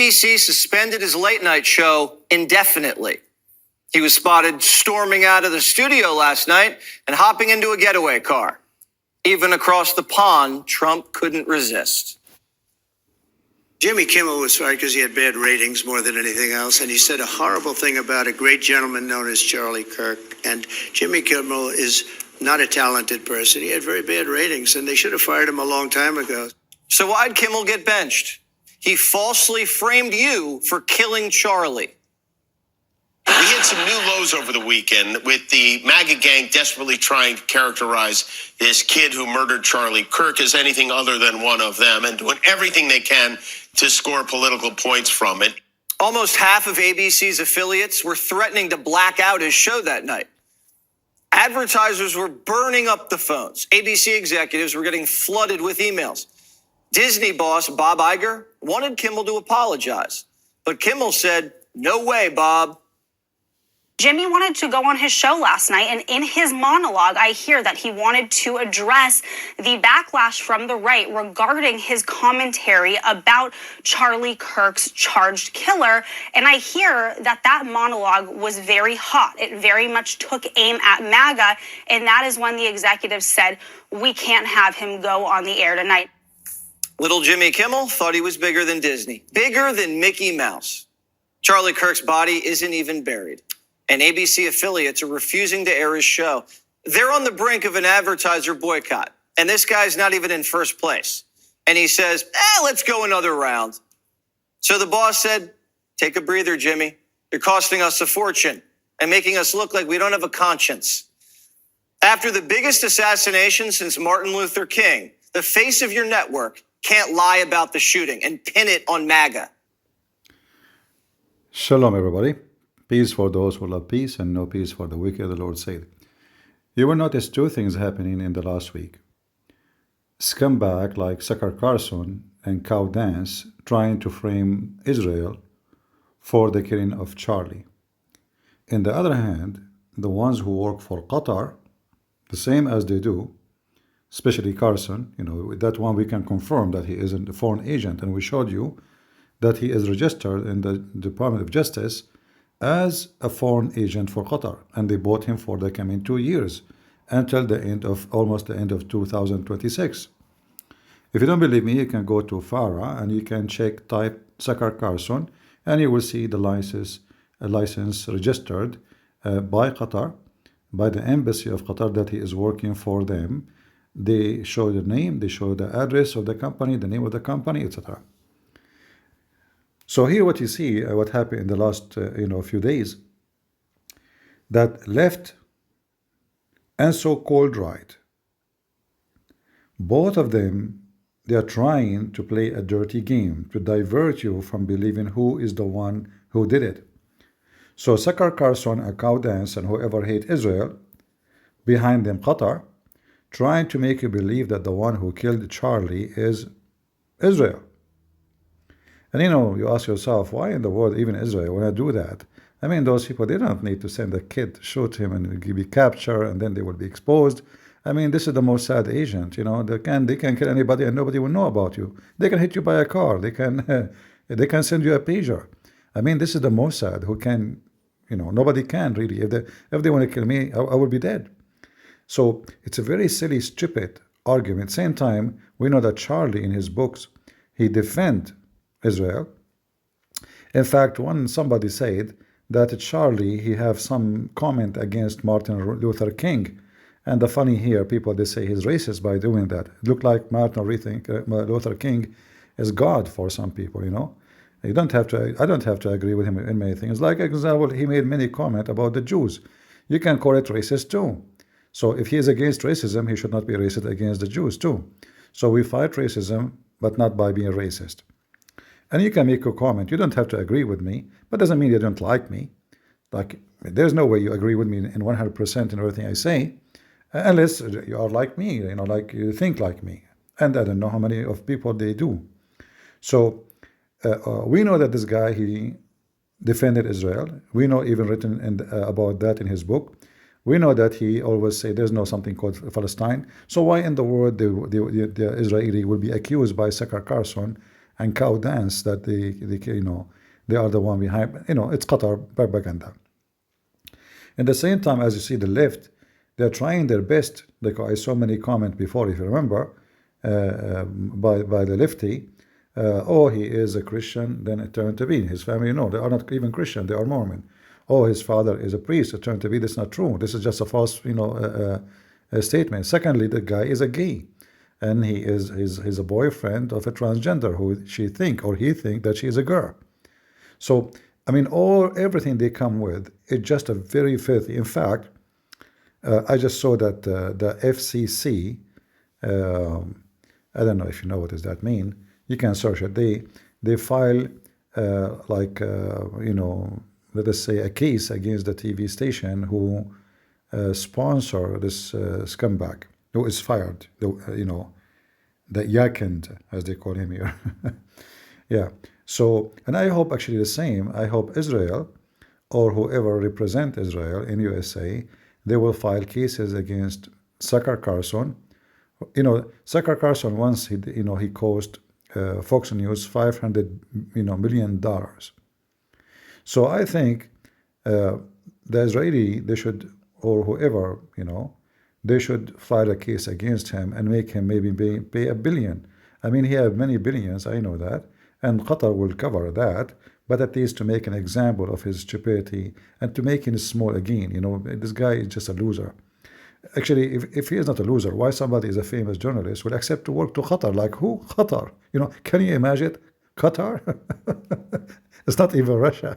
ABC suspended his late-night show indefinitely. He was spotted storming out of the studio last night and hopping into a getaway car. Even across the pond, Trump couldn't resist. Jimmy Kimmel was fired because he had bad ratings more than anything else, and he said a horrible thing about a great gentleman known as Charlie Kirk. And Jimmy Kimmel is not a talented person. He had very bad ratings, and they should have fired him a long time ago. So why'd Kimmel get benched? He falsely framed you for killing Charlie. We hit some new lows over the weekend with the MAGA gang desperately trying to characterize this kid who murdered Charlie Kirk as anything other than one of them and doing everything they can to score political points from it. Almost half of ABC's affiliates were threatening to black out his show that night. Advertisers were burning up the phones. ABC executives were getting flooded with emails. Disney boss Bob Iger wanted Kimmel to apologize, but Kimmel said, "No way, Bob." Jimmy wanted to go on his show last night, and in his monologue, I hear that he wanted to address the backlash from the right regarding his commentary about Charlie Kirk's charged killer. And I hear that that monologue was very hot. It very much took aim at MAGA, and that is when the executives said, "We can't have him go on the air tonight." Little Jimmy Kimmel thought he was bigger than Disney, bigger than Mickey Mouse. Charlie Kirk's body isn't even buried, and ABC affiliates are refusing to air his show. They're on the brink of an advertiser boycott, and this guy's not even in first place. And he says, let's go another round. So the boss said, "Take a breather, Jimmy. You're costing us a fortune and making us look like we don't have a conscience." After the biggest assassination since Martin Luther King, the face of your network can't lie about the shooting and pin it on MAGA. Shalom, everybody. Peace for those who love peace and no peace for the wicked, the Lord said. You will notice two things happening in the last week. Scumbag like Tucker Carlson and Cow Dance trying to frame Israel for the killing of Charlie. On the other hand, the ones who work for Qatar, the same as they do, especially Carson, that one we can confirm that he isn't a foreign agent, and we showed you that he is registered in the Department of Justice as a foreign agent for Qatar, and they bought him for the coming 2 years until almost the end of 2026. If you don't believe me, you can go to Farah and you can type Tucker Carlson, and you will see the license registered by Qatar, by the embassy of Qatar, that he is working for them. They show the name, they show the address of the company, the name of the company, etc. So here what you see, what happened in the last few days, that left and so-called right, both of them, they are trying to play a dirty game to divert you from believing who is the one who did it. So Tucker Carlson, a Cow Dance, and whoever hate Israel, behind them Qatar, trying to make you believe that the one who killed Charlie is Israel. And you ask yourself, why in the world even Israel want to do that? I mean, those people, they don't need to send a kid, shoot him, and be captured, and then they will be exposed. I mean, this is the Mossad agent. They can kill anybody, and nobody will know about you. They can hit you by a car. They can send you a pager. I mean, this is the Mossad who can, nobody can really. If they want to kill me, I will be dead. So it's a very silly, stupid argument. Same time, we know that Charlie, in his books, he defends Israel. In fact, somebody said that Charlie, he have some comment against Martin Luther King. And the funny here, people, they say he's racist by doing that. It looked like Martin Luther King is God for some people, I don't have to agree with him in many things. Like, example, he made many comments about the Jews. You can call it racist too. So if he is against racism, he should not be racist against the Jews too. So we fight racism, but not by being racist. And you can make a comment. You don't have to agree with me, but doesn't mean you don't like me. Like, there's no way you agree with me in 100% in everything I say, unless you are like me, like you think like me. And I don't know how many of people they do. So we know that this guy, he defended Israel. We know even written about that in his book. We know that he always say there's no something called Palestine. So why in the world the Israeli will be accused by Tucker Carlson and cow dance that they are the one behind. It's Qatar propaganda. At the same time, as you see the left, they're trying their best. Like I saw many comments before, if you remember, by the lefty. Oh, he is a Christian, then it turned to be. His family, no, they are not even Christian, they are Mormon. Oh, his father is a priest, it turned to be. That's not true. This is just a false, statement. Secondly, the guy is a gay, and he's a boyfriend of a transgender who he think that she is a girl. So, I mean, everything they come with is just a very filthy. In fact, I just saw that the FCC, I don't know if you know what does that mean. You can search it. They file let us say a case against the TV station who sponsor this scumbag who is fired. The Yakend, as they call him here. Yeah. So, and I hope actually the same. I hope Israel or whoever represent Israel in USA, they will file cases against Tucker Carlson. Tucker Carlson once he cost Fox News $500 million. So I think the Israeli, they should, or whoever, they should file a case against him and make him maybe pay $1 billion. I mean, he has many billions, I know that, and Qatar will cover that, but at least to make an example of his stupidity and to make him small again. This guy is just a loser. Actually, if he is not a loser, why somebody is a famous journalist will accept to work to Qatar? Like who? Qatar. Can you imagine Qatar? It's not even Russia.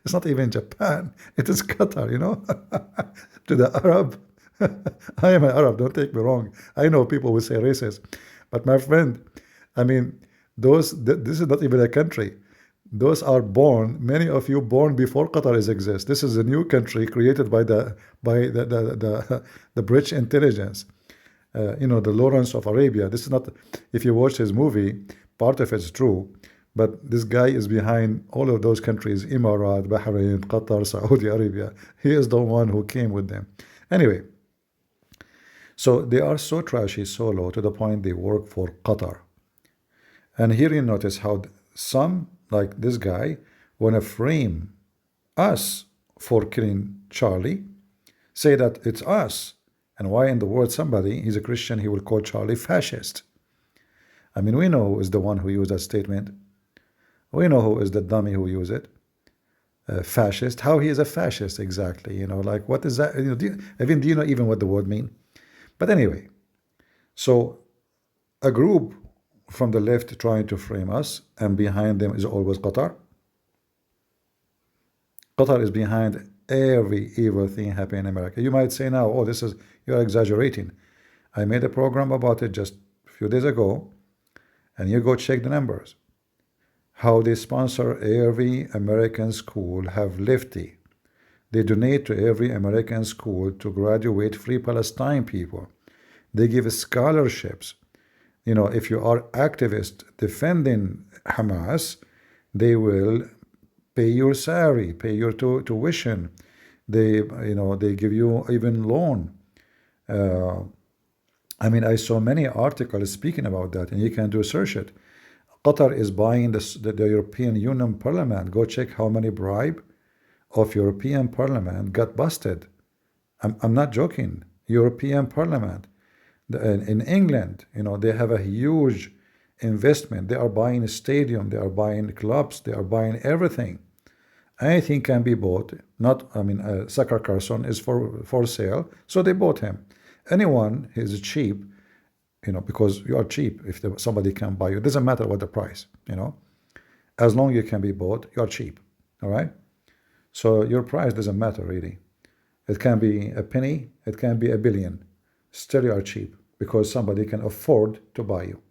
It's not even Japan. It is Qatar, To the Arab. I am an Arab, don't take me wrong. I know people will say racist. But my friend, I mean, this is not even a country. Those are born, many of you born before Qatar exists. This is a new country created by the British intelligence. The Lawrence of Arabia. This is not, if you watch his movie, part of it's true, but this guy is behind all of those countries, Emirat, Bahrain, Qatar, Saudi Arabia. He is the one who came with them. Anyway, so they are so trashy, so low, to the point they work for Qatar. And here you notice how some, like this guy, want to frame us for killing Charlie, say that it's us. And why in the world somebody, he's a Christian, he will call Charlie fascist? I mean, we know who is the one who used that statement. We know who is the dummy who used it. Fascist. How he is a fascist exactly? What is that? Do you know even what the word mean? But anyway, so a group from the left trying to frame us, and behind them is always Qatar. Qatar is behind every evil thing happening in America. You might say now, oh, you're exaggerating. I made a program about it just a few days ago, and you go check the numbers. How they sponsor every American school have lefty. They donate to every American school to graduate Free Palestine people. They give scholarships. If you are activist defending Hamas, they will pay your salary, pay your tuition. They give you even loan. I saw many articles speaking about that, and you can search it. Qatar is buying the European Union Parliament. Go check how many bribe of European Parliament got busted. I'm not joking. European Parliament. In England, they have a huge investment. They are buying a stadium. They are buying clubs. They are buying everything. Anything can be bought. Tucker Carlson is for sale, so they bought him. Anyone is cheap, because you are cheap. If somebody can buy you, it doesn't matter what the price, as long as you can be bought, you are cheap. All right. So your price doesn't matter really. It can be a penny. It can be $1 billion. Still you are cheap because somebody can afford to buy you.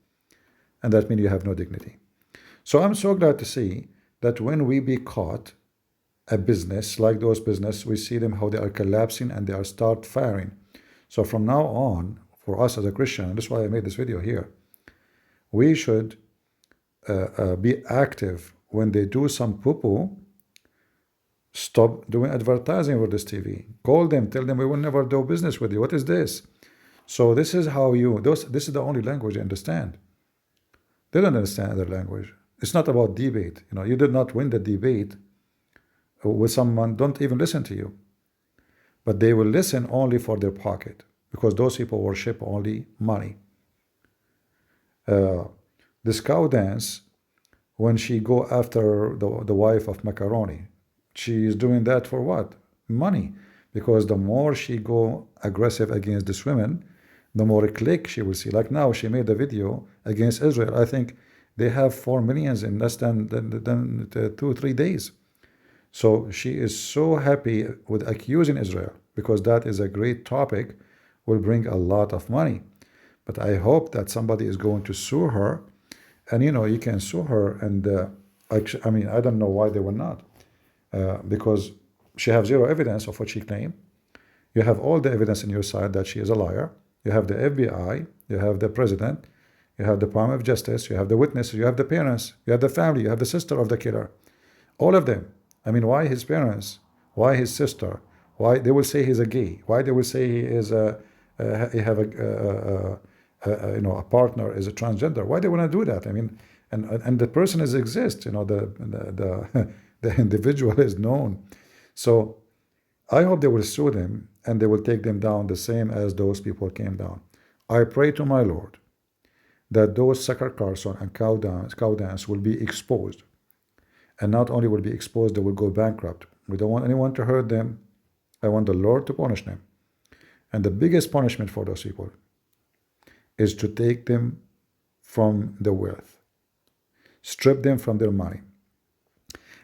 And that means you have no dignity. So I'm so glad to see that when we be caught a business like those business, we see them how they are collapsing and they are start firing. So from now on, for us as a Christian, and that's why I made this video here, we should be active when they do some poo-poo. Stop doing advertising for this TV. Call them, tell them we will never do business with you. What is this? So this is how this is the only language they understand. They don't understand other language. It's not about debate. You did not win the debate with someone don't even listen to you. But they will listen only for their pocket, because those people worship only money. This cow dance, when she go after the wife of Macaroni, she is doing that for what? Money. Because the more she go aggressive against this women, the more click she will see. Like now, she made a video against Israel. I think they have 4 millions in less than 2-3 days. So she is so happy with accusing Israel, because that is a great topic, will bring a lot of money. But I hope that somebody is going to sue her. And you can sue her, and I don't know why they will not, because she have zero evidence of what she claimed. You have all the evidence in your side that she is a liar. You have the FBI, you have the president, you have the Department of Justice, you have the witnesses, you have the parents, you have the family, you have the sister of the killer, all of them. Why his parents? Why his sister? Why they will say he's a gay? Why they will say he is he have a partner is a transgender? Why they want to do that? And the person is exists. The the individual is known. So I hope they will sue them and they will take them down the same as those people came down. I pray to my Lord that those Sucker Carson and cow dance will be exposed. And not only will be exposed, they will go bankrupt. We don't want anyone to hurt them. I want the Lord to punish them. And the biggest punishment for those people is to take them from the wealth, strip them from their money.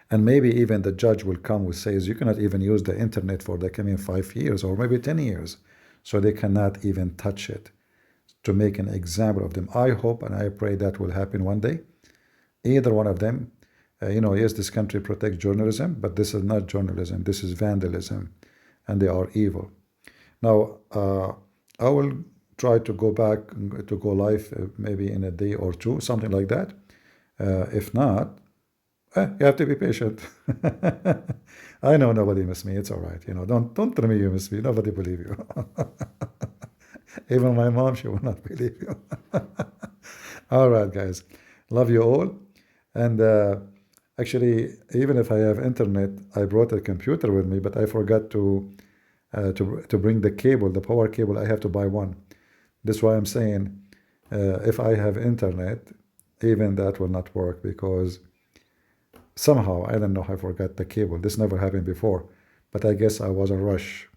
And maybe even the judge will come and says, you cannot even use the internet for the coming 5 years or maybe 10 years. So they cannot even touch it, to make an example of them. I hope and I pray that will happen one day. Either one of them. Yes, this country protects journalism, but this is not journalism. This is vandalism, and they are evil. Now, I will try to go back to go live maybe in a day or two, something like that. If not, you have to be patient. I know nobody miss me. It's all right. Don't tell me you miss me. Nobody believe you. Even my mom, she will not believe you. All right, guys. Love you all. And actually, even if I have internet, I brought a computer with me, but I forgot to bring the cable, the power cable. I have to buy one. That's why I'm saying if I have internet, even that will not work, because somehow, I don't know, I forgot the cable. This never happened before, but I guess I was in a rush,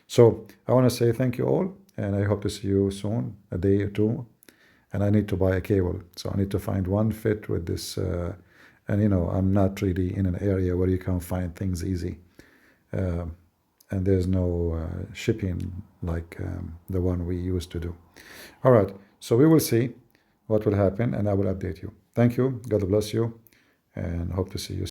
So I want to say thank you all, and I hope to see you soon, a day or two. And I need to buy a cable, so I need to find one fit with this. And I'm not really in an area where you can find things easy, and there's no shipping like the one we used to do. All right, so we will see what will happen, and I will update you. Thank you. God bless you, and hope to see you soon.